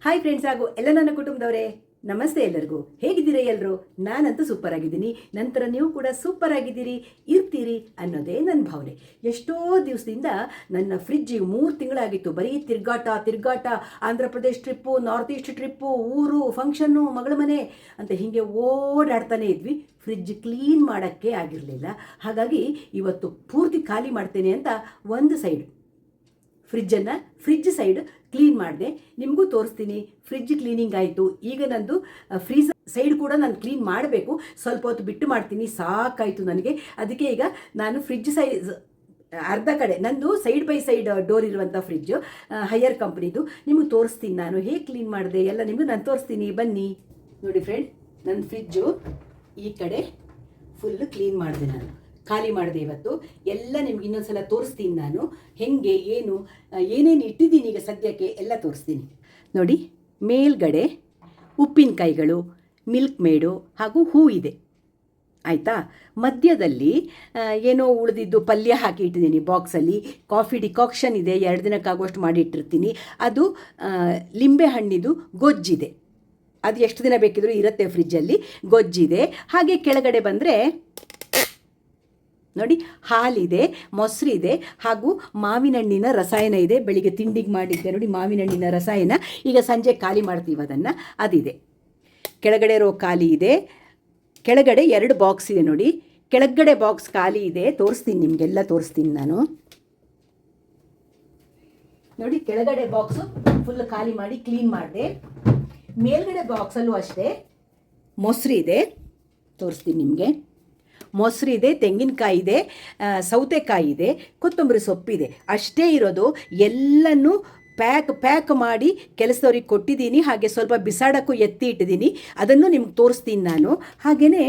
Hi friends ಹಾಗೂ ಎಲ್ಲ ನನ್ನ ಕುಟುಂಬದವರೇ, ನಮಸ್ತೆ ಎಲ್ಲರಿಗೂ. ಹೇಗಿದ್ದೀರಾ ಎಲ್ಲರೂ? ನಾನಂತೂ ಸೂಪರ್ ಆಗಿದ್ದೀನಿ. ನಂತರ ನೀವು ಕೂಡ ಸೂಪರ್ ಆಗಿದ್ದೀರಿ, ಇರ್ತೀರಿ ಅನ್ನೋದೇ ನನ್ನ ಭಾವನೆ. ಎಷ್ಟೋ ದಿವಸದಿಂದ ನನ್ನ ಫ್ರಿಜ್ಜಿಗೆ 3 ತಿಂಗಳಾಗಿತ್ತು. ಬರೀ ತಿರ್ಗಾಟ, Andhra Pradesh trip, north east trip, ಊರು ಫಂಕ್ಷನ್ನು, ಮಗಳ ಮನೆ ಅಂತ ಹೀಗೆ ಓಡಾಡ್ತಾನೆ ಇದ್ವಿ. ಫ್ರಿಜ್ ಕ್ಲೀನ್ ಮಾಡೋಕ್ಕೆ ಆಗಿರಲಿಲ್ಲ. ಹಾಗಾಗಿ ಇವತ್ತು ಪೂರ್ತಿ ಖಾಲಿ ಮಾಡ್ತೇನೆ ಅಂತ ಒಂದು ಸೈಡ್ ಫ್ರಿಜ್ ಸೈಡ್ ಕ್ಲೀನ್ ಮಾಡಿದೆ. ನಿಮಗೂ ತೋರಿಸ್ತೀನಿ. ಫ್ರಿಜ್ ಕ್ಲೀನಿಂಗ್ ಆಯಿತು. ಈಗ ನಂದು ಫ್ರೀಜರ್ ಸೈಡ್ ಕೂಡ ನಾನು ಕ್ಲೀನ್ ಮಾಡಬೇಕು. ಸ್ವಲ್ಪ ಹೊತ್ತು ಬಿಟ್ಟು ಮಾಡ್ತೀನಿ, ಸಾಕಾಯಿತು ನನಗೆ. ಅದಕ್ಕೆ ಈಗ ನಾನು ಫ್ರಿಜ್ ಸೈಜ್ ಅರ್ಧ ಕಡೆ ನಂದು ಸೈಡ್ ಬೈ ಸೈಡ್ ಡೋರ್ ಇರುವಂಥ ಫ್ರಿಜ್ಜು, ಹೈಯರ್ ಕಂಪ್ನಿದು. ನಿಮಗೆ ತೋರಿಸ್ತೀನಿ ನಾನು ಹೇಗೆ ಕ್ಲೀನ್ ಮಾಡಿದೆ ಎಲ್ಲ ನಿಮಗೂ ನಾನು ತೋರಿಸ್ತೀನಿ, ಬನ್ನಿ ನೋಡಿ ಫ್ರೆಂಡ್. ನನ್ನ ಫ್ರಿಜ್ಜು ಈ ಕಡೆ ಫುಲ್ಲು ಕ್ಲೀನ್ ಮಾಡಿದೆ, ನಾನು ಖಾಲಿ ಮಾಡಿದೆ ಇವತ್ತು. ಎಲ್ಲ ನಿಮ್ಗೆ ಇನ್ನೊಂದು ಸಲ ತೋರಿಸ್ತೀನಿ ನಾನು ಹೆಂಗೆ ಏನೇನು ಇಟ್ಟಿದ್ದೀನಿ ಈಗ ಸದ್ಯಕ್ಕೆ ಎಲ್ಲ ತೋರಿಸ್ತೀನಿ ನೋಡಿ. ಮೇಲ್ಗಡೆ ಉಪ್ಪಿನಕಾಯಿಗಳು, ಮಿಲ್ಕ್ ಮೇಡು ಹಾಗೂ ಹೂ ಇದೆ ಆಯಿತಾ. ಮಧ್ಯದಲ್ಲಿ ಏನೋ ಉಳಿದಿದ್ದು ಪಲ್ಯ ಹಾಕಿ ಇಟ್ಟಿದ್ದೀನಿ ಬಾಕ್ಸಲ್ಲಿ. ಕಾಫಿ ಡಿಕಾಕ್ಷನ್ ಇದೆ, 2 ದಿನಕ್ಕಾಗುವಷ್ಟು ಮಾಡಿ ಇಟ್ಟಿರ್ತೀನಿ. ಅದು ಲಿಂಬೆ ಹಣ್ಣಿದು ಗೊಜ್ಜಿದೆ. ಅದು ಎಷ್ಟು ದಿನ ಬೇಕಿದ್ರೂ ಇರುತ್ತೆ ಫ್ರಿಜ್ಜಲ್ಲಿ, ಗೊಜ್ಜಿದೆ. ಹಾಗೆ ಕೆಳಗಡೆ ಬಂದರೆ ನೋಡಿ, ಹಾಲಿದೆ, ಮೊಸರಿದೆ ಹಾಗೂ ಮಾವಿನ ಹಣ್ಣಿನ ರಸಾಯನ ಇದೆ. ಬೆಳಿಗ್ಗೆ ತಿಂಡಿಗೆ ಮಾಡಿದ್ದೆ ನೋಡಿ ಮಾವಿನ ಹಣ್ಣಿನ ರಸಾಯನ. ಈಗ ಸಂಜೆ ಖಾಲಿ ಮಾಡ್ತೀವಿ ಅದನ್ನು, ಅದಿದೆ. ಕೆಳಗಡೆ ರೋ ಖಾಲಿ ಇದೆ. ಕೆಳಗಡೆ 2 ಬಾಕ್ಸ್ ಇದೆ ನೋಡಿ. ಕೆಳಗಡೆ ಬಾಕ್ಸ್ ಖಾಲಿ ಇದೆ, ತೋರಿಸ್ತೀನಿ ನಿಮಗೆಲ್ಲ ತೋರಿಸ್ತೀನಿ ನಾನು ನೋಡಿ. ಕೆಳಗಡೆ ಬಾಕ್ಸು ಫುಲ್ ಖಾಲಿ ಮಾಡಿ ಕ್ಲೀನ್ ಮಾಡಿದೆ. ಮೇಲ್ಗಡೆ ಬಾಕ್ಸಲ್ಲೂ ಅಷ್ಟೇ ಮೊಸರಿದೆ, ತೋರಿಸ್ತೀನಿ ನಿಮಗೆ. ಮೊಸರಿದೆ, ತೆಂಗಿನಕಾಯಿ ಇದೆ, ಸೌತೆಕಾಯಿ ಇದೆ, ಕೊತ್ತಂಬರಿ ಸೊಪ್ಪಿದೆ. ಅಷ್ಟೇ ಇರೋದು. ಎಲ್ಲನೂ ಪ್ಯಾಕ್ ಮಾಡಿ ಕೆಲಸದವ್ರಿಗೆ ಕೊಟ್ಟಿದ್ದೀನಿ. ಹಾಗೆ ಸ್ವಲ್ಪ ಬಿಸಾಡೋಕ್ಕೂ ಎತ್ತಿ ಇಟ್ಟಿದ್ದೀನಿ, ಅದನ್ನು ನಿಮ್ಗೆ ತೋರಿಸ್ತೀನಿ ನಾನು. ಹಾಗೆಯೇ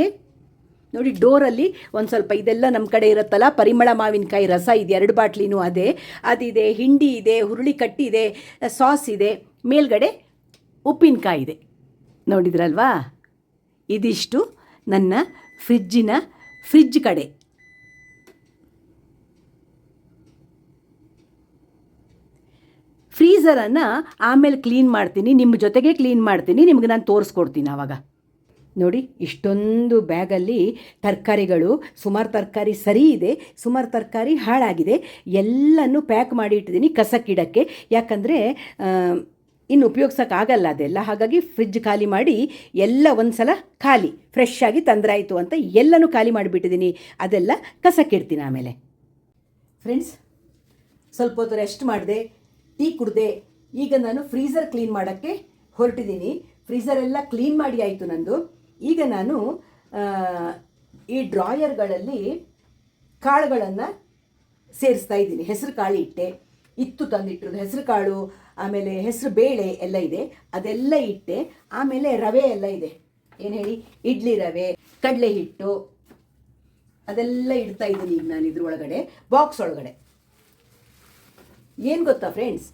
ನೋಡಿ, ಡೋರಲ್ಲಿ ಒಂದು ಸ್ವಲ್ಪ ಇದೆಲ್ಲ ನಮ್ಮ ಕಡೆ ಇರುತ್ತಲ್ಲ, ಪರಿಮಳ ಮಾವಿನಕಾಯಿ ರಸ ಇದೆ, 2 ಬಾಟ್ಲಿನೂ ಅದಿದೆ. ಹಿಂಡಿ ಇದೆ, ಹುರುಳಿ ಕಟ್ಟಿದೆ, ಸಾಸ್ ಇದೆ, ಮೇಲ್ಗಡೆ ಉಪ್ಪಿನಕಾಯಿ ಇದೆ. ನೋಡಿದ್ರಲ್ವಾ? ಇದಿಷ್ಟು ನನ್ನ ಫ್ರಿಜ್ ಕಡೆ. ಫ್ರೀಝರನ್ನು ಆಮೇಲೆ ಕ್ಲೀನ್ ಮಾಡ್ತೀನಿ, ನಿಮ್ಮ ಜೊತೆಗೆ ಕ್ಲೀನ್ ಮಾಡ್ತೀನಿ, ನಿಮಗೆ ನಾನು ತೋರಿಸ್ಕೊಡ್ತೀನಿ ಆವಾಗ. ನೋಡಿ, ಇಷ್ಟೊಂದು ಬ್ಯಾಗಲ್ಲಿ ತರಕಾರಿಗಳು, ಸುಮಾರು ತರಕಾರಿ ಸರಿ ಇದೆ, ಸುಮಾರು ತರಕಾರಿ ಹಾಳಾಗಿದೆ. ಎಲ್ಲನೂ ಪ್ಯಾಕ್ ಮಾಡಿ ಇಟ್ಟಿದ್ದೀನಿ ಕಸಕ್ಕಿಡಕ್ಕೆ. ಯಾಕಂದರೆ ಇನ್ನು ಉಪಯೋಗಿಸೋಕ್ಕಾಗಲ್ಲ ಅದೆಲ್ಲ. ಹಾಗಾಗಿ ಫ್ರಿಜ್ ಖಾಲಿ ಮಾಡಿ ಎಲ್ಲ ಒಂದು ಸಲ ಖಾಲಿ ಫ್ರೆಶ್ ಆಗಿ ತಂದ್ರಾಯಿತು ಅಂತ ಎಲ್ಲನೂ ಖಾಲಿ ಮಾಡಿಬಿಟ್ಟಿದ್ದೀನಿ. ಅದೆಲ್ಲ ಕಸಕ್ಕಿಡ್ತೀನಿ ಆಮೇಲೆ. ಫ್ರೆಂಡ್ಸ್, ಸ್ವಲ್ಪ ಹೊತ್ತು ರೆಸ್ಟ್ ಮಾಡಿದೆ, ಟೀ ಕುಡಿದೆ. ಈಗ ನಾನು ಫ್ರೀಝರ್ ಕ್ಲೀನ್ ಮಾಡೋಕ್ಕೆ ಹೊರಟಿದ್ದೀನಿ. ಫ್ರೀಝರ್ ಎಲ್ಲ ಕ್ಲೀನ್ ಮಾಡಿ ಆಯಿತು ನಂದು. ಈಗ ನಾನು ಈ ಡ್ರಾಯರ್ಗಳಲ್ಲಿ ಕಾಳುಗಳನ್ನು ಸೇರಿಸ್ತಾ ಇದ್ದೀನಿ. ಹೆಸರು ಕಾಳು ಇತ್ತು ತಂದಿಟ್ಟಿರೋದು ಹೆಸರು ಕಾಳು, ಆಮೇಲೆ ಹೆಸರು ಬೇಳೆ ಎಲ್ಲ ಇದೆ, ಅದೆಲ್ಲ ಇಟ್ಟೆ. ಆಮೇಲೆ ರವೆ ಎಲ್ಲ ಇದೆ, ಏನು ಹೇಳಿ, ಇಡ್ಲಿ ರವೆ, ಕಡಲೆ ಹಿಟ್ಟು, ಅದೆಲ್ಲ ಇಡ್ತಾ ಇದ್ದೀನಿ ಈಗ ನಾನು ಇದ್ರೊಳಗಡೆ, ಬಾಕ್ಸ್ ಒಳಗಡೆ. ಏನು ಗೊತ್ತಾ ಫ್ರೆಂಡ್ಸ್,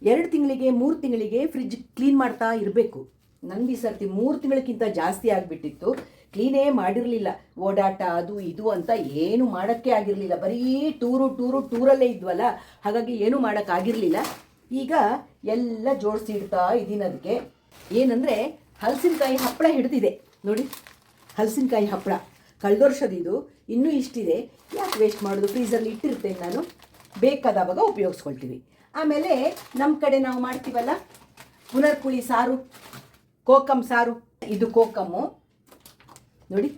2 ತಿಂಗಳಿಗೆ 3 ತಿಂಗಳಿಗೆ ಫ್ರಿಜ್ ಕ್ಲೀನ್ ಮಾಡ್ತಾ ಇರಬೇಕು. ನಂದು ಈ ಸರ್ತಿ 3 ತಿಂಗಳಕ್ಕಿಂತ ಜಾಸ್ತಿ ಆಗಿಬಿಟ್ಟಿತ್ತು. ಕ್ಲೀನೇ ಮಾಡಿರಲಿಲ್ಲ. ಓಡಾಟ ಅದು ಇದು ಅಂತ ಏನು ಮಾಡೋಕ್ಕೆ ಆಗಿರಲಿಲ್ಲ. ಬರೀ ಟೂರಲ್ಲೇ ಇದ್ವಲ್ಲ, ಹಾಗಾಗಿ ಏನೂ ಮಾಡೋಕ್ಕಾಗಿರಲಿಲ್ಲ. ಈಗ ಎಲ್ಲ ಜೋಡಿಸಿ ಇಡ್ತಾ ಇದ್ದೀನಿ. ಅದಕ್ಕೆ ಏನಂದರೆ ಹಲಸಿನಕಾಯಿ ಹಪ್ಪಳ ಹಿಡಿದಿದೆ ನೋಡಿ. ಹಲಸಿನಕಾಯಿ ಹಪ್ಪಳ ಕಳೆದ ವರ್ಷದಿದು, ಇನ್ನೂ ಇಷ್ಟಿದೆ. ಯಾಕೆ ವೇಸ್ಟ್ ಮಾಡೋದು? ಫ್ರೀಝಲ್ಲಿ ಇಟ್ಟಿರ್ತೇನೆ ನಾನು, ಬೇಕಾದವಾಗ ಉಪಯೋಗಿಸ್ಕೊಳ್ತೀವಿ. ಆಮೇಲೆ ನಮ್ಮ ಕಡೆ ನಾವು ಮಾಡ್ತೀವಲ್ಲ ಪುನರ್ಪುಳಿ ಸಾರು, ಕೋಕಮ್ ಸಾರು. ಇದು ಕೋಕಮ್ಮು ನೋಡಿ,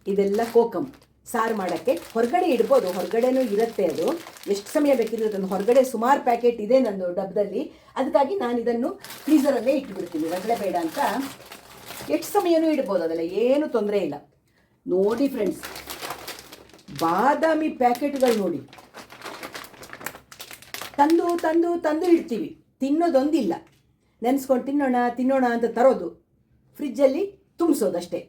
ಇದೆಲ್ಲ ಕೋಕಮ್ ಸಾರು ಮಾಡೋಕ್ಕೆ. ಹೊರಗಡೆ ಇಡ್ಬೋದು, ಹೊರಗಡೆನೂ ಇರುತ್ತೆ. ಅದು ಎಷ್ಟು ಸಮಯ ಬೇಕಿರುತ್ತೆ. ಹೊರಗಡೆ ಸುಮಾರು ಪ್ಯಾಕೆಟ್ ಇದೆ ನಂದು ಡಬ್ಬದಲ್ಲಿ. ಅದಕ್ಕಾಗಿ ನಾನು ಇದನ್ನು ಫ್ರೀಝರಲ್ಲೇ ಇಟ್ಟುಬಿಡ್ತೀನಿ, ಹೊರಗಡೆ ಬೇಡ ಅಂತ. ಎಷ್ಟು ಸಮಯನೂ ಇಡ್ಬೋದು, ಅದೆಲ್ಲ ಏನು ತೊಂದರೆ ಇಲ್ಲ. ನೋಡಿ ಫ್ರೆಂಡ್ಸ್, ಬಾದಾಮಿ ಪ್ಯಾಕೆಟ್ಗಳು ನೋಡಿ, ತಂದು ಇಡ್ತೀವಿ. ತಿನ್ನೋದೊಂದಿಲ್ಲ, ನೆನೆಸ್ಕೊಂಡು ತಿನ್ನೋಣ ಅಂತ ತರೋದು, ಫ್ರಿಜ್ಜಲ್ಲಿ ತುಂಬಿಸೋದಷ್ಟೇ.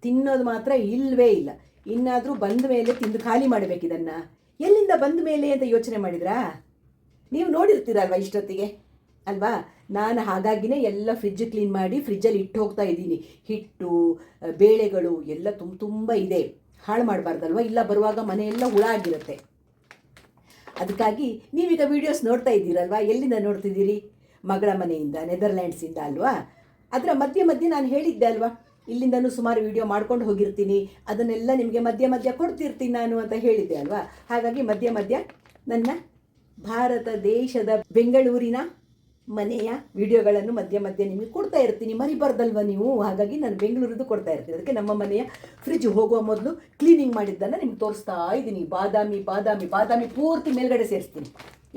ತಿನ್ನೋದು ಮಾತ್ರ ಇಲ್ಲವೇ ಇಲ್ಲ. ಇನ್ನಾದರೂ ಬಂದ ಮೇಲೆ ತಿಂದು ಖಾಲಿ ಮಾಡಬೇಕು ಇದನ್ನು. ಎಲ್ಲಿಂದ ಬಂದ ಮೇಲೆ ಅಂತ ಯೋಚನೆ ಮಾಡಿದ್ರಾ? ನೀವು ನೋಡಿರ್ತೀರಲ್ವ ಇಷ್ಟೊತ್ತಿಗೆ ಅಲ್ವಾ? ನಾನು ಹಾಗಾಗಿನೇ ಎಲ್ಲ ಫ್ರಿಜ್ ಕ್ಲೀನ್ ಮಾಡಿ ಫ್ರಿಜ್ಜಲ್ಲಿ ಇಟ್ಟು ಹೋಗ್ತಾ ಇದ್ದೀನಿ. ಹಿಟ್ಟು, ಬೇಳೆಗಳು ಎಲ್ಲ ತುಂಬ ಇದೆ, ಹಾಳು ಮಾಡಬಾರ್ದಲ್ವ. ಇಲ್ಲ ಬರುವಾಗ ಮನೆಯೆಲ್ಲ ಹುಳ ಆಗಿರುತ್ತೆ. ಅದಕ್ಕಾಗಿ ನೀವೀಗ ವೀಡಿಯೋಸ್ ನೋಡ್ತಾ ಇದ್ದೀರಲ್ವ, ಎಲ್ಲಿಂದ ನೋಡ್ತಿದ್ದೀರಿ? ಮಗಳ ಮನೆಯಿಂದ ನೆದರ್ಲ್ಯಾಂಡ್ಸಿಂದ ಅಲ್ವಾ. ಅದರ ಮಧ್ಯೆ ಮಧ್ಯೆ ನಾನು ಹೇಳಿದ್ದೆ ಅಲ್ವಾ, ಇಲ್ಲಿಂದಲೂ ಸುಮಾರು ವಿಡಿಯೋ ಮಾಡ್ಕೊಂಡು ಹೋಗಿರ್ತೀನಿ, ಅದನ್ನೆಲ್ಲ ನಿಮಗೆ ಮಧ್ಯ ಮಧ್ಯ ಕೊಡ್ತಿರ್ತೀನಿ ನಾನು ಅಂತ ಹೇಳಿದ್ದೆ ಅಲ್ವಾ. ಹಾಗಾಗಿ ಮಧ್ಯ ಮಧ್ಯ ನನ್ನ ಭಾರತ ದೇಶದ ಬೆಂಗಳೂರಿನ ಮನೆಯ ವಿಡಿಯೋಗಳನ್ನು ಮಧ್ಯ ಮಧ್ಯೆ ನಿಮಗೆ ಕೊಡ್ತಾ ಇರ್ತೀನಿ, ಮರಿಬಾರ್ದಲ್ವ ನೀವು. ಹಾಗಾಗಿ ನಾನು ಬೆಂಗಳೂರದ್ದು ಕೊಡ್ತಾ ಇರ್ತೀನಿ. ಅದಕ್ಕೆ ನಮ್ಮ ಮನೆಯ ಫ್ರಿಜ್ ಹೋಗುವ ಮೊದಲು ಕ್ಲೀನಿಂಗ್ ಮಾಡಿದ್ದನ್ನು ನಿಮ್ಗೆ ತೋರಿಸ್ತಾ ಇದ್ದೀನಿ. ಬಾದಾಮಿ ಬಾದಾಮಿ ಬಾದಾಮಿ ಪೂರ್ತಿ ಮೇಲ್ಗಡೆ ಸೇರಿಸ್ತೀನಿ,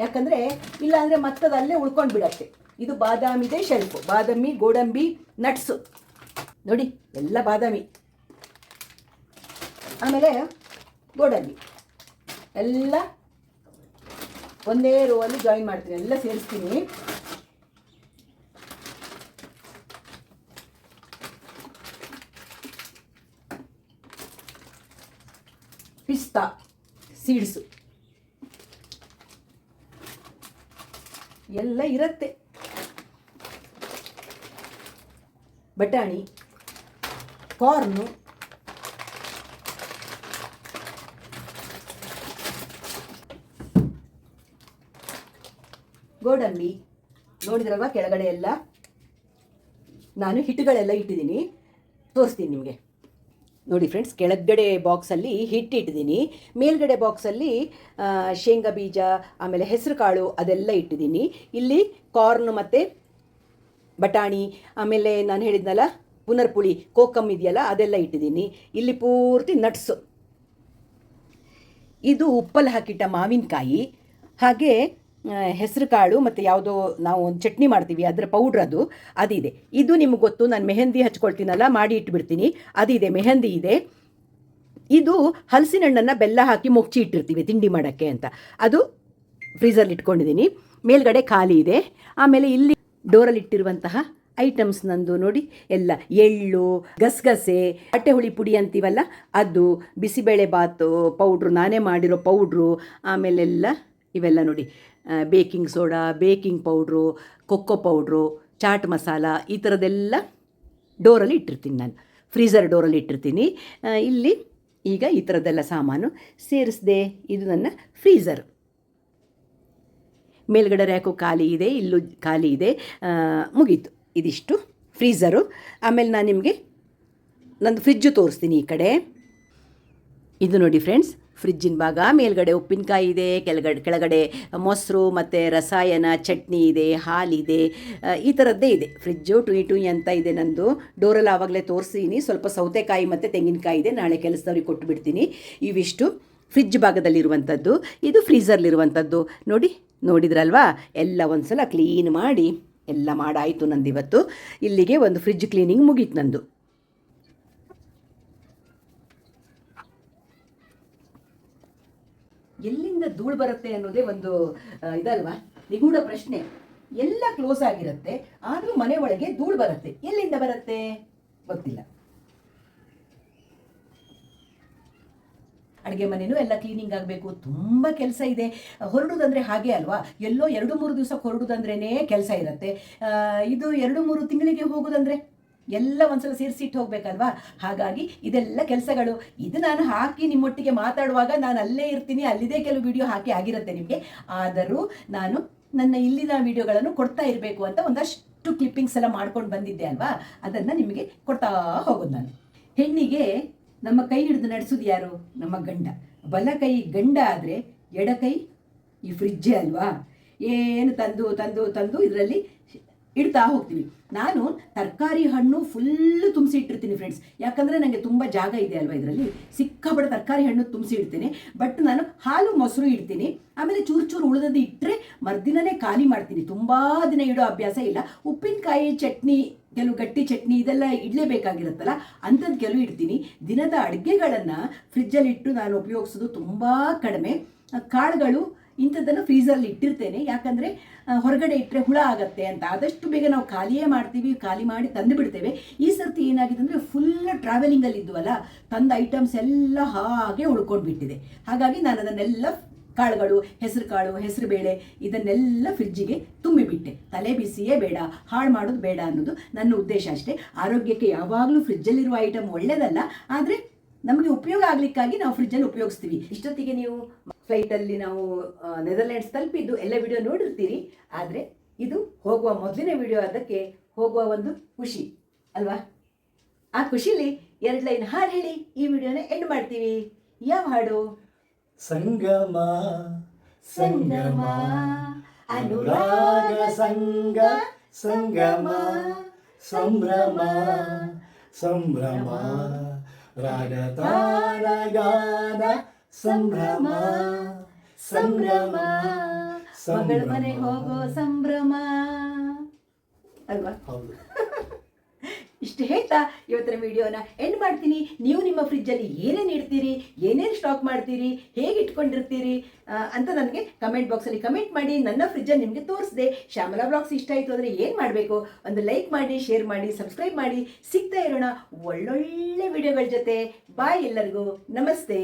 ಯಾಕಂದರೆ ಇಲ್ಲಾಂದರೆ ಮತ್ತದು ಅಲ್ಲೇ ಉಳ್ಕೊಂಡು ಬಿಡತ್ತೆ. ಇದು ಬಾದಾಮಿದೆ ಶೆಲ್ಫು, ಬಾದಾಮಿ ಗೋಡಂಬಿ ನಟ್ಸು ನೋಡಿ, ಎಲ್ಲ ಬಾದಾಮಿ, ಆಮೇಲೆ ಗೋಡಂಬಿ ಎಲ್ಲ ಒಂದೇ ರೋವಲ್ಲಿ ಜಾಯಿನ್ ಮಾಡ್ತೀನಿ, ಎಲ್ಲ ಸೇರಿಸ್ತೀನಿ. ಪಿಸ್ತಾ ಸೀಡ್ಸು ಎಲ್ಲ ಇರುತ್ತೆ, ಬಟಾಣಿ, ಕಾರ್ನು, ಗೋಡಂಬಿ ನೋಡಿದ್ರಲ್ವ. ಕೆಳಗಡೆ ಎಲ್ಲ ನಾನು ಹಿಟ್ಟುಗಳೆಲ್ಲ ಇಟ್ಟಿದ್ದೀನಿ, ತೋರಿಸ್ತೀನಿ ನಿಮಗೆ. ನೋಡಿ ಫ್ರೆಂಡ್ಸ್, ಕೆಳಗಡೆ ಬಾಕ್ಸಲ್ಲಿ ಹಿಟ್ಟು ಇಟ್ಟಿದ್ದೀನಿ, ಮೇಲ್ಗಡೆ ಬಾಕ್ಸಲ್ಲಿ ಶೇಂಗಾ ಬೀಜ ಆಮೇಲೆ ಹೆಸರು ಕಾಳು ಅದೆಲ್ಲ ಇಟ್ಟಿದ್ದೀನಿ. ಇಲ್ಲಿ ಕಾರ್ನ್ ಮತ್ತು ಬಟಾಣಿ ಆಮೇಲೆ ನಾನು ಹೇಳಿದ್ನಲ್ಲ ಪುನರ್ಪುಳಿ ಕೋಕಮ್ ಇದೆಯಲ್ಲ ಅದೆಲ್ಲ ಇಟ್ಟಿದ್ದೀನಿ. ಇಲ್ಲಿ ಪೂರ್ತಿ ನಟ್ಸು, ಇದು ಉಪ್ಪಲ್ಲಿ ಹಾಕಿಟ್ಟ ಮಾವಿನಕಾಯಿ, ಹಾಗೆ ಹೆಸರು ಕಾಳು ಮತ್ತು ಯಾವುದೋ ನಾವು ಒಂದು ಚಟ್ನಿ ಮಾಡ್ತೀವಿ ಅದರ ಪೌಡ್ರ್ ಅದಿದೆ. ಇದು ನಿಮ್ಗೆ ಗೊತ್ತು, ನಾನು ಮೆಹಂದಿ ಹಚ್ಕೊಳ್ತೀನಲ್ಲ, ಮಾಡಿ ಇಟ್ಬಿಡ್ತೀನಿ, ಅದಿದೆ, ಮೆಹಂದಿ ಇದೆ. ಇದು ಹಲಸಿನ ಹಣ್ಣನ್ನು ಬೆಲ್ಲ ಹಾಕಿ ಮುಚ್ಚಿ ಇಟ್ಟಿರ್ತೀವಿ ತಿಂಡಿ ಮಾಡೋಕ್ಕೆ ಅಂತ, ಅದು ಫ್ರೀಝಲ್ಲಿ ಇಟ್ಕೊಂಡಿದ್ದೀನಿ. ಮೇಲ್ಗಡೆ ಖಾಲಿ ಇದೆ. ಆಮೇಲೆ ಇಲ್ಲಿ ಡೋರಲ್ಲಿ ಇಟ್ಟಿರುವಂತಹ ಐಟಮ್ಸ್ ನಂದು ನೋಡಿ, ಎಲ್ಲ ಎಳ್ಳು, ಗಸಗಸೆ, ಅಟ್ಟೆ ಹುಳಿ ಪುಡಿ ಅಂತೀವಲ್ಲ ಅದು, ಬಿಸಿಬೇಳೆ ಬಾತು ಪೌಡ್ರು, ನಾನೇ ಮಾಡಿರೋ ಪೌಡ್ರು, ಆಮೇಲೆಲ್ಲ ಇವೆಲ್ಲ ನೋಡಿ, baking soda, baking powder, cocoa powder, chaat masala, ಈ ಥರದ್ದೆಲ್ಲ ಡೋರಲ್ಲಿ ಇಟ್ಟಿರ್ತೀನಿ ನಾನು, ಫ್ರೀಝರ್ ಡೋರಲ್ಲಿ ಇಟ್ಟಿರ್ತೀನಿ. ಇಲ್ಲಿ ಈಗ ಈ ಥರದ್ದೆಲ್ಲ ಸಾಮಾನು ಸೇರಿಸಿದೆ. ಇದು ನನ್ನ ಫ್ರೀಝರ್. ಮೇಲ್ಗಡೆ ರ್ಯಾಕು ಖಾಲಿ ಇದೆ, ಇಲ್ಲೂ ಖಾಲಿ ಇದೆ, ಮುಗೀತು. ಇದಿಷ್ಟು ಫ್ರೀಝರು. ಆಮೇಲೆ ನಾನು ನಿಮಗೆ ನಂದು ಫ್ರಿಜ್ಜು ತೋರಿಸ್ತೀನಿ. ಈ ಕಡೆ ಇದು ನೋಡಿ ಫ್ರೆಂಡ್ಸ್, ಫ್ರಿಜ್ಜಿನ ಭಾಗ. ಮೇಲ್ಗಡೆ ಉಪ್ಪಿನಕಾಯಿ ಇದೆ, ಕೆಳಗಡೆ ಮೊಸರು ಮತ್ತು ರಸಾಯನ ಚಟ್ನಿ ಇದೆ, ಹಾಲಿದೆ, ಈ ಥರದ್ದೇ ಇದೆ ಫ್ರಿಜ್ಜು. ಟುಯಿ ಅಂತ ಇದೆ ನಂದು. ಡೋರಲ್ಲಿ ಆವಾಗಲೇ ತೋರಿಸ್ತೀನಿ. ಸ್ವಲ್ಪ ಸೌತೆಕಾಯಿ ಮತ್ತು ತೆಂಗಿನಕಾಯಿ ಇದೆ, ನಾಳೆ ಕೆಲಸದವ್ರಿಗೆ ಕೊಟ್ಟು ಬಿಡ್ತೀನಿ. ಇವಿಷ್ಟು ಫ್ರಿಜ್ ಭಾಗದಲ್ಲಿರುವಂಥದ್ದು. ಇದು ಫ್ರೀಝರ್ಲಿರುವಂಥದ್ದು. ನೋಡಿದ್ರಲ್ವಾ, ಎಲ್ಲ ಒಂದು ಸಲ ಕ್ಲೀನ್ ಮಾಡಿ ಎಲ್ಲ ಮಾಡಾಯಿತು ನಂದು ಇವತ್ತು. ಇಲ್ಲಿಗೆ ಒಂದು ಫ್ರಿಜ್ ಕ್ಲೀನಿಂಗ್ ಮುಗೀತು ನಂದು. ಎಲ್ಲಿಂದ ಧೂಳು ಬರುತ್ತೆ ಅನ್ನೋದೇ ಒಂದು ಇದಲ್ವಾ, ನಿಗೂಢ ಪ್ರಶ್ನೆ. ಎಲ್ಲ ಕ್ಲೋಸ್ ಆಗಿರುತ್ತೆ, ಆದರೂ ಮನೆ ಒಳಗೆ ಧೂಳು ಬರುತ್ತೆ. ಎಲ್ಲಿಂದ ಬರುತ್ತೆ ಗೊತ್ತಿಲ್ಲ. ಅಡುಗೆ ಮನೆಯೂ ಎಲ್ಲ ಕ್ಲೀನಿಂಗ್ ಆಗಬೇಕು, ತುಂಬ ಕೆಲಸ ಇದೆ. ಹೊರಡುವುದಂದರೆ ಹಾಗೆ ಅಲ್ವಾ, ಎಲ್ಲೋ 2-3 ದಿವಸಕ್ಕೆ ಹೊರಡುವುದಂದ್ರೇ ಕೆಲಸ ಇರುತ್ತೆ. ಇದು 2-3 ತಿಂಗಳಿಗೆ ಹೋಗೋದಂದರೆ ಎಲ್ಲ ಒಂದ್ಸಲ ಸೇರಿಸಿಟ್ಟು ಹೋಗ್ಬೇಕಲ್ವಾ. ಹಾಗಾಗಿ ಇದೆಲ್ಲ ಕೆಲಸಗಳು. ಇದು ನಾನು ಹಾಕಿ ನಿಮ್ಮೊಟ್ಟಿಗೆ ಮಾತಾಡುವಾಗ ನಾನು ಅಲ್ಲೇ ಇರ್ತೀನಿ, ಅಲ್ಲಿದೆ ಕೆಲವು ವಿಡಿಯೋ ಹಾಕಿ ಆಗಿರುತ್ತೆ ನಿಮಗೆ. ಆದರೂ ನಾನು ನನ್ನ ಇಲ್ಲಿನ ವಿಡಿಯೋಗಳನ್ನು ಕೊಡ್ತಾ ಇರಬೇಕು ಅಂತ ಒಂದಷ್ಟು ಕ್ಲಿಪ್ಪಿಂಗ್ಸ್ ಎಲ್ಲ ಮಾಡ್ಕೊಂಡು ಬಂದಿದ್ದೆ ಅಲ್ವಾ, ಅದನ್ನು ನಿಮಗೆ ಕೊಡ್ತಾ ಹೋಗೋದು ನಾನು. ಹೆಣ್ಣಿಗೆ ನಮ್ಮ ಕೈ ಹಿಡಿದು ನಡೆಸೋದು ಯಾರು? ನಮ್ಮ ಗಂಡ. ಬಲ ಕೈ ಗಂಡ ಆದರೆ ಎಡಕೈ ಈ ಫ್ರಿಜ್ಜೇ ಅಲ್ವಾ. ಏನು ತಂದು ತಂದು ತಂದು ಇದರಲ್ಲಿ ಇಡ್ತಾ ಹೋಗ್ತೀವಿ. ನಾನು ತರಕಾರಿ ಹಣ್ಣು ಫುಲ್ಲು ತುಂಬಿಸಿ ಇಟ್ಟಿರ್ತೀನಿ ಫ್ರೆಂಡ್ಸ್, ಯಾಕಂದರೆ ನನಗೆ ತುಂಬ ಜಾಗ ಇದೆ ಅಲ್ವಾ ಇದರಲ್ಲಿ, ಸಿಕ್ಕಾಪಟ್ಟೆ ತರಕಾರಿ ಹಣ್ಣು ತುಂಬಿಸಿ ಇಡ್ತೀನಿ. ಬಟ್ ನಾನು ಹಾಲು ಮೊಸರು ಇಡ್ತೀನಿ, ಆಮೇಲೆ ಚೂರು ಉಳಿದದ್ದು ಇಟ್ಟರೆ ಮರ್ದಿನನೇ ಖಾಲಿ ಮಾಡ್ತೀನಿ. ತುಂಬ ದಿನ ಇಡೋ ಅಭ್ಯಾಸ ಇಲ್ಲ. ಉಪ್ಪಿನಕಾಯಿ ಚಟ್ನಿ, ಕೆಲವು ಗಟ್ಟಿ ಚಟ್ನಿ ಇದೆಲ್ಲ ಇಡಲೇಬೇಕಾಗಿರುತ್ತಲ್ಲ, ಅಂಥದ್ದು ಕೆಲವು ಇಡ್ತೀನಿ. ದಿನದ ಅಡುಗೆಗಳನ್ನು ಫ್ರಿಜ್ಜಲ್ಲಿಟ್ಟು ನಾನು ಉಪಯೋಗಿಸೋದು ತುಂಬ ಕಡಿಮೆ. ಕಾಳುಗಳು ಇಂಥದ್ದನ್ನು ಫ್ರೀಝರಲ್ಲಿ ಇಟ್ಟಿರ್ತೇನೆ, ಯಾಕಂದರೆ ಹೊರಗಡೆ ಇಟ್ಟರೆ ಹುಳ ಆಗತ್ತೆ ಅಂತ. ಆದಷ್ಟು ಬೇಗ ನಾವು ಖಾಲಿಯೇ ಮಾಡ್ತೀವಿ, ಖಾಲಿ ಮಾಡಿ ತಂದು ಬಿಡ್ತೇವೆ. ಈ ಸರ್ತಿ ಏನಾಗಿದೆ ಅಂದರೆ ಫುಲ್ ಟ್ರಾವೆಲಿಂಗಲ್ಲಿ ಇದ್ವಲ್ಲ, ತಂದ ಐಟಮ್ಸ್ ಎಲ್ಲ ಹಾಗೆ ಉಳ್ಕೊಂಡ್ಬಿಟ್ಟಿದೆ. ಹಾಗಾಗಿ ನಾನು ಅದನ್ನೆಲ್ಲ ಕಾಳುಗಳು, ಹೆಸರು ಕಾಳು, ಹೆಸರು ಬೇಳೆ ಇದನ್ನೆಲ್ಲ ಫ್ರಿಜ್ಜಿಗೆ ತುಂಬಿಬಿಟ್ಟೆ. ತಲೆ ಬಿಸಿಯೇ ಬೇಡ, ಹಾಳು ಮಾಡೋದು ಬೇಡ ಅನ್ನೋದು ನನ್ನ ಉದ್ದೇಶ ಅಷ್ಟೇ. ಆರೋಗ್ಯಕ್ಕೆ ಯಾವಾಗಲೂ ಫ್ರಿಜ್ಜಲ್ಲಿರುವ ಐಟಮ್ ಒಳ್ಳೆಯದಲ್ಲ, ಆದರೆ ನಮಗೆ ಉಪಯೋಗ ಆಗಲಿಕ್ಕಾಗಿ ನಾವು ಫ್ರಿಜ್ಜಲ್ಲಿ ಉಪಯೋಗಿಸ್ತೀವಿ. ಇಷ್ಟೊತ್ತಿಗೆ ನೀವು ಫ್ಲೈಟಲ್ಲಿ ನಾವು ನೆದರ್ಲ್ಯಾಂಡ್ಸ್ ತಲುಪಿದ್ದು ಎಲ್ಲ ವಿಡಿಯೋ ನೋಡಿರ್ತೀರಿ. ಆದರೆ ಇದು ಹೋಗುವ ಮೊದಲನೇ ವಿಡಿಯೋ ಅದಕ್ಕೆ ಹೋಗುವ ಒಂದು ಖುಷಿ ಅಲ್ವಾ? ಆ ಖುಷಿಲಿ 2 ಲೈನ್ ಹಾಡು ಹೇಳಿ ಈ ವಿಡಿಯೋನ ಎಂಡ್ ಮಾಡ್ತೀವಿ. ಯಾವ ಹಾಡು? ಸಂಗಮ ಸಂಗಮ ಅನುರಾಗ ಸಂಗ ಸಂಗಮ ಸಂಭ್ರಮ ಸಂಭ್ರಮ ರಾಗತಾಳ ಗಾನ ಸಂಭ್ರಮ ಸಂಭ್ರಮ ಮಗಳ ಮನೆ ಹೋಗೋ ಸಂಭ್ರಮ ಅಲ್ವಾ? ಹೌದು. ಇಷ್ಟು ಹೇಳ್ತಾ ಇವತ್ತಿನ ವಿಡಿಯೋನ ಎಂಡ್ ಮಾಡ್ತೀನಿ. ನೀವು ನಿಮ್ಮ ಫ್ರಿಜ್ಜಲ್ಲಿ ಏನೇನು ಇಡ್ತೀರಿ, ಏನೇನು ಸ್ಟಾಕ್ ಮಾಡ್ತೀರಿ, ಹೇಗೆ ಇಟ್ಕೊಂಡಿರ್ತೀರಿ ಅಂತ ನನಗೆ ಕಮೆಂಟ್ ಬಾಕ್ಸಲ್ಲಿ ಕಮೆಂಟ್ ಮಾಡಿ. ನನ್ನ ಫ್ರಿಜ್ಜನ್ನು ನಿಮಗೆ ತೋರಿಸಿದೆ. ಶ್ಯಾಮಲಾ ಬ್ಲಾಗ್ಸ್ ಇಷ್ಟ ಆಯಿತು ಅಂದರೆ ಏನು ಮಾಡಬೇಕು? ಒಂದು ಲೈಕ್ ಮಾಡಿ, ಶೇರ್ ಮಾಡಿ, ಸಬ್ಸ್ಕ್ರೈಬ್ ಮಾಡಿ. ಸಿಗ್ತಾ ಇರೋಣ ಒಳ್ಳೊಳ್ಳೆ ವಿಡಿಯೋಗಳ ಜೊತೆ. ಬಾಯ್ ಎಲ್ಲರಿಗೂ. ನಮಸ್ತೆ.